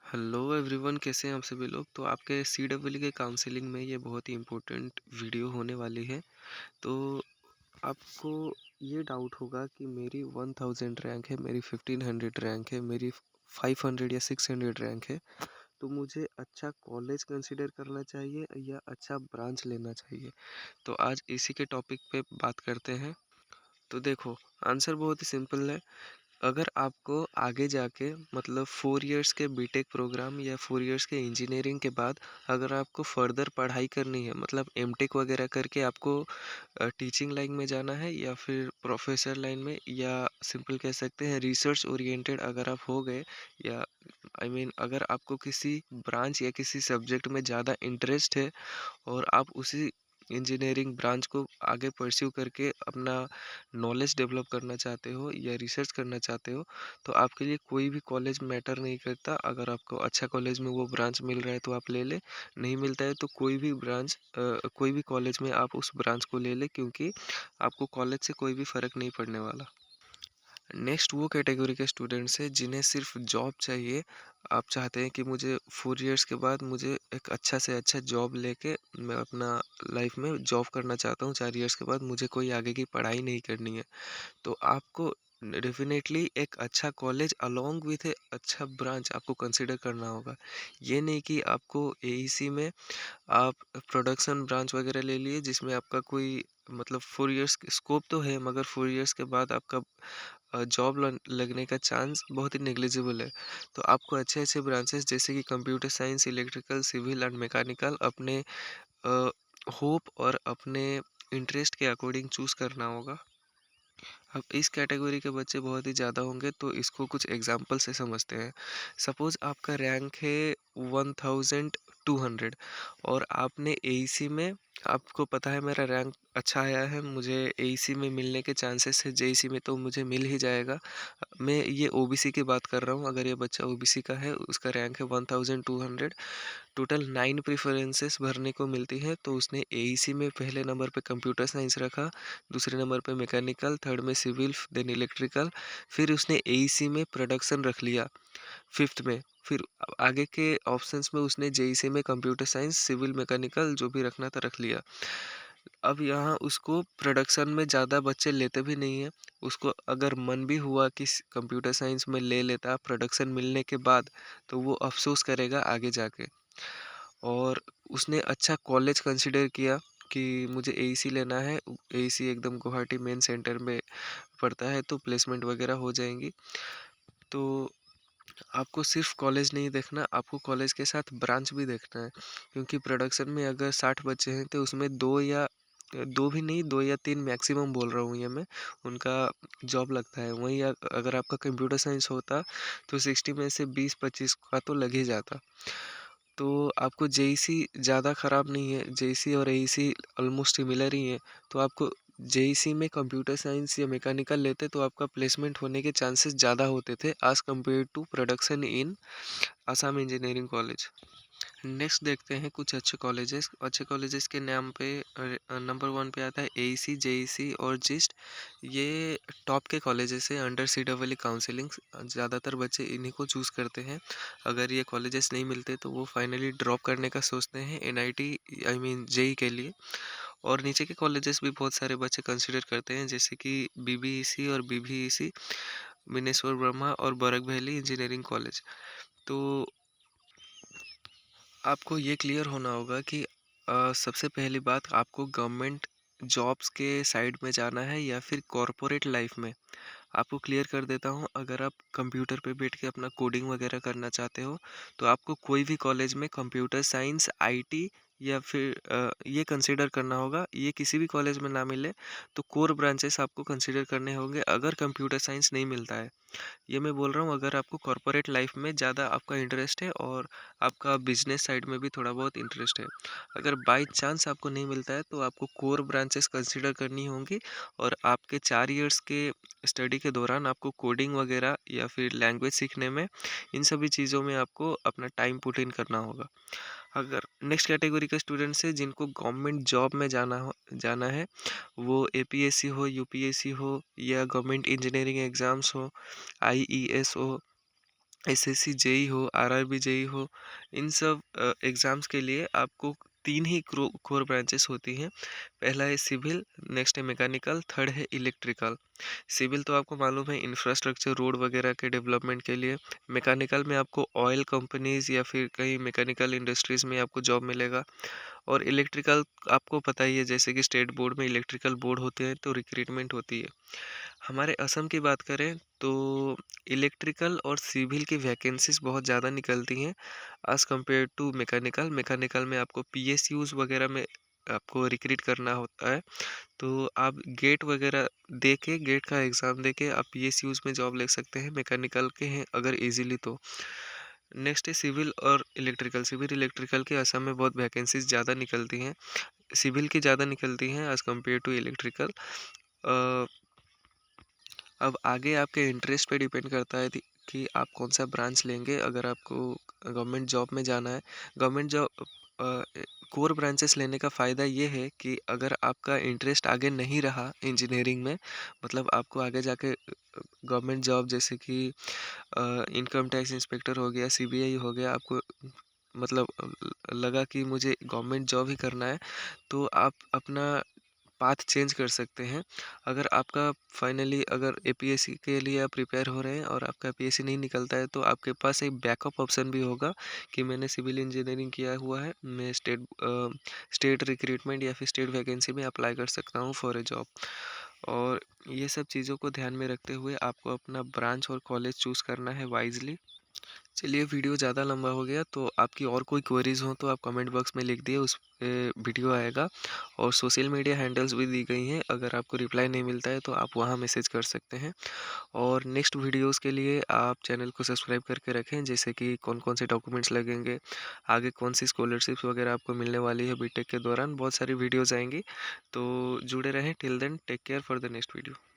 Hello everyone, कैसे हैं आप सभी लोग। तो आपके CWE के काउंसलिंग में ये बहुत ही इम्पोर्टेंट वीडियो होने वाली है। तो आपको ये डाउट होगा कि मेरी 1000 रैंक है, मेरी 1500 रैंक है, मेरी 500 या 600 रैंक है। तो मुझे अच्छा कॉलेज कंसिडर करना चाहिए या अच्छा ब्रांच लेना चाहिए। तो आज इसी के टॉपिक पे बात करते हैं। तो देखो, आंसर बहुत ही सिंपल है। अगर आपको आगे जाके मतलब 4 इयर्स के बीटेक प्रोग्राम या 4 इयर्स के इंजीनियरिंग के बाद अगर आपको फर्दर पढ़ाई करनी है, मतलब एमटेक वगैरह करके आपको टीचिंग लाइन में जाना है या फिर प्रोफेसर लाइन में, या सिंपल कह सकते हैं रिसर्च ओरिएंटेड अगर आप हो गए, या अगर आपको किसी ब्रांच या किसी सब्जेक्ट में ज़्यादा इंटरेस्ट है और आप उसी इंजीनियरिंग ब्रांच को आगे परस्यू करके अपना नॉलेज डेवलप करना चाहते हो या रिसर्च करना चाहते हो, तो आपके लिए कोई भी कॉलेज मैटर नहीं करता। अगर आपको अच्छा कॉलेज में वो ब्रांच मिल रहा है तो आप ले लें, नहीं मिलता है तो कोई भी कॉलेज में आप उस ब्रांच को ले लें, क्योंकि आपको कॉलेज से कोई भी फ़र्क नहीं पड़ने वाला। नेक्स्ट वो कैटेगरी के स्टूडेंट्स हैं जिन्हें सिर्फ जॉब चाहिए। आप चाहते हैं कि मुझे 4 इयर्स के बाद मुझे एक अच्छा से अच्छा जॉब लेके मैं अपना लाइफ में जॉब करना चाहता हूँ। 4 इयर्स के बाद मुझे कोई आगे की पढ़ाई नहीं करनी है। तो आपको डेफिनेटली एक अच्छा कॉलेज अलोंग विथ ए अच्छा ब्रांच आपको कंसिडर करना होगा। ये नहीं कि आपको एईसी में आप प्रोडक्शन ब्रांच वगैरह ले लिए जिसमें आपका कोई मतलब 4 इयर्स स्कोप तो है, मगर 4 इयर्स के बाद आपका जॉब लगने का चांस बहुत ही नेग्लिजिबल है। तो आपको अच्छे अच्छे ब्रांचेस जैसे कि computer science, electrical, civil and mechanical अपने होप और अपने इंटरेस्ट के अकॉर्डिंग चूज़ करना होगा। अब इस कैटेगरी के बच्चे बहुत ही ज़्यादा होंगे, तो इसको कुछ एग्जांपल से समझते हैं। सपोज़ आपका रैंक है 1200 और आपने एईसी में, आपको पता है मेरा रैंक अच्छा आया है, मुझे एईसी में मिलने के चांसेस है, जेईसी में तो मुझे मिल ही जाएगा। मैं ये ओबीसी की बात कर रहा हूँ। अगर ये बच्चा ओबीसी का है, उसका रैंक है 1200, टोटल 9 प्रेफरेंसेस भरने को मिलती है, तो उसने एईसी में पहले नंबर पे कंप्यूटर साइंस रखा, दूसरे नंबर पे मैकेनिकल, थर्ड में सिविल, देन इलेक्ट्रिकल, फिर उसने एईसी में प्रोडक्शन रख लिया फिफ्थ में। फिर आगे के ऑप्शंस में उसने जेईसी में कंप्यूटर साइंस, सिविल, मैकेनिकल जो भी रखना था रख लिया। अब यहाँ उसको प्रोडक्शन में ज़्यादा बच्चे लेते भी नहीं हैं। उसको अगर मन भी हुआ कि कंप्यूटर साइंस में ले लेता प्रोडक्शन मिलने के बाद, तो वो अफसोस करेगा आगे जाके। और उसने अच्छा कॉलेज कंसिडर किया कि मुझे एईसी लेना है। एईसी एकदम गुवाहाटी मेन सेंटर में पड़ता है, तो प्लेसमेंट वगैरह हो जाएंगी। तो आपको सिर्फ कॉलेज नहीं देखना, आपको कॉलेज के साथ ब्रांच भी देखना है, क्योंकि प्रोडक्शन में अगर 60 बच्चे हैं तो उसमें दो भी नहीं, 2 या 3 मैक्सिमम बोल रहा हूँ ये मैं, उनका जॉब लगता है। वहीं अगर आपका कंप्यूटर साइंस होता तो 60 में से 20-25 का तो लग ही जाता। तो आपको जेईसी ज़्यादा ख़राब नहीं है, जेईसी और एईसी ऑलमोस्ट सिमिलर ही है। तो आपको जेईसी में कंप्यूटर साइंस या मैकेनिकल लेते तो आपका प्लेसमेंट होने के चांसेस ज़्यादा होते थे as compare to production in Assam engineering college. Next देखते हैं कुछ अच्छे कॉलेजेस। अच्छे कॉलेजेस के नाम पे नंबर 1 पे आता है एईसी, जेईसी और जिस्ट। ये टॉप के कॉलेजेस हैं अंडर CEE काउंसलिंग। ज़्यादातर बच्चे इन्हीं को चूज़ करते हैं। अगर ये कॉलेजेस नहीं मिलते तो वो फाइनली ड्रॉप करने का सोचते हैं एनआईटी, आई मीन जेई के लिए। और नीचे के कॉलेजेस भी बहुत सारे बच्चे कंसिडर करते हैं, जैसे कि बीबीईसी और बीवीईसी, बिनेश्वर ब्रह्मा और बरक वैली इंजीनियरिंग कॉलेज। तो आपको ये क्लियर होना होगा कि सबसे पहली बात, आपको गवर्नमेंट जॉब्स के साइड में जाना है या फिर कॉरपोरेट लाइफ में। आपको क्लियर कर देता हूँ, अगर आप कंप्यूटर पे बैठ के अपना कोडिंग वगैरह करना चाहते हो तो आपको कोई भी कॉलेज में कंप्यूटर साइंस, आईटी या फिर ये कंसिडर करना होगा। ये किसी भी कॉलेज में ना मिले तो कोर ब्रांचेस आपको कंसिडर करने होंगे अगर कंप्यूटर साइंस नहीं मिलता है। ये मैं बोल रहा हूँ अगर आपको कॉरपोरेट लाइफ में ज़्यादा आपका इंटरेस्ट है और आपका बिजनेस साइड में भी थोड़ा बहुत इंटरेस्ट है। अगर बाय चांस आपको नहीं मिलता है तो आपको कोर ब्रांचेस कंसिडर करनी होंगी, और आपके 4 इयर्स के स्टडी के दौरान आपको कोडिंग वगैरह या फिर लैंग्वेज सीखने में, इन सभी चीज़ों में आपको अपना टाइम पुट इन करना होगा। अगर नेक्स्ट कैटेगरी के स्टूडेंट्स हैं जिनको गवर्नमेंट जॉब में जाना है, वो एपीएससी हो, यूपीएससी हो या गवर्नमेंट इंजीनियरिंग एग्ज़ाम्स हो, आईईएस हो, एसएससी जेई हो, आरआरबी जेई हो, इन सब एग्ज़ाम्स के लिए आपको 3 ही कोर ब्रांचेस होती हैं। पहला है सिविल, नेक्स्ट है मैकेनिकल, थर्ड है इलेक्ट्रिकल। सिविल तो आपको मालूम है इंफ्रास्ट्रक्चर, रोड वगैरह के डेवलपमेंट के लिए। मैकेनिकल में आपको ऑयल कंपनीज़ या फिर कहीं मैकेनिकल इंडस्ट्रीज़ में आपको जॉब मिलेगा। और इलेक्ट्रिकल आपको पता ही है, जैसे कि स्टेट बोर्ड में इलेक्ट्रिकल बोर्ड होते हैं तो रिक्रूटमेंट होती है। हमारे असम की बात करें तो इलेक्ट्रिकल और सिविल की वैकेंसीज बहुत ज़्यादा निकलती हैं as compare to mechanical. Mechanical में आपको पीएसयूज़ वगैरह में आपको रिक्रूट करना होता है, तो आप गेट वगैरह दे के, गेट का एग्ज़ाम दे के आप पीएसयूज़ में जॉब ले सकते हैं, मैकेनिकल के हैं अगर ईज़िली तो। नेक्स्ट है सिविल और इलेक्ट्रिकल। सिविल इलेक्ट्रिकल के असम में बहुत वैकेंसीज ज़्यादा निकलती हैं, सिविल की ज़्यादा निकलती हैं एज़ कम्पेयर टू इलेक्ट्रिकल। अब आगे आपके इंटरेस्ट पे डिपेंड करता है कि आप कौन सा ब्रांच लेंगे। अगर आपको गवर्नमेंट जॉब में जाना है, गवर्नमेंट जॉब कोर ब्रांचेस लेने का फ़ायदा ये है कि अगर आपका इंटरेस्ट आगे नहीं रहा इंजीनियरिंग में, मतलब आपको आगे जाके गवर्नमेंट जॉब जैसे कि इनकम टैक्स इंस्पेक्टर हो गया, सीबीआई हो गया, आपको मतलब लगा कि मुझे गवर्नमेंट जॉब ही करना है, तो आप अपना पाथ चेंज कर सकते हैं। अगर आपका फाइनली अगर एपीएससी के लिए आप प्रिपेयर हो रहे हैं और आपका एपीएससी नहीं निकलता है, तो आपके पास एक बैकअप ऑप्शन भी होगा कि मैंने सिविल इंजीनियरिंग किया हुआ है, मैं स्टेट रिक्रूटमेंट या फिर स्टेट वैकेंसी में अप्लाई कर सकता हूँ फॉर ए जॉब। और ये सब चीज़ों को ध्यान में रखते हुए आपको अपना ब्रांच और कॉलेज चूज़ करना है वाइजली। चलिए, वीडियो ज़्यादा लंबा हो गया, तो आपकी और कोई क्वेरीज़ हो तो आप कमेंट बॉक्स में लिख दिए, उस पे वीडियो आएगा। और सोशल मीडिया हैंडल्स भी दी गई हैं, अगर आपको रिप्लाई नहीं मिलता है तो आप वहाँ मैसेज कर सकते हैं। और नेक्स्ट वीडियोज़ के लिए आप चैनल को सब्सक्राइब करके रखें, जैसे कि कौन-कौन से डॉक्यूमेंट्स लगेंगे, आगे कौन-सी स्कॉलरशिप्स वगैरह आपको मिलने वाली है बीटेक के दौरान, बहुत सारी वीडियोज़ आएँगी। तो जुड़े रहें, till then take care for the next video.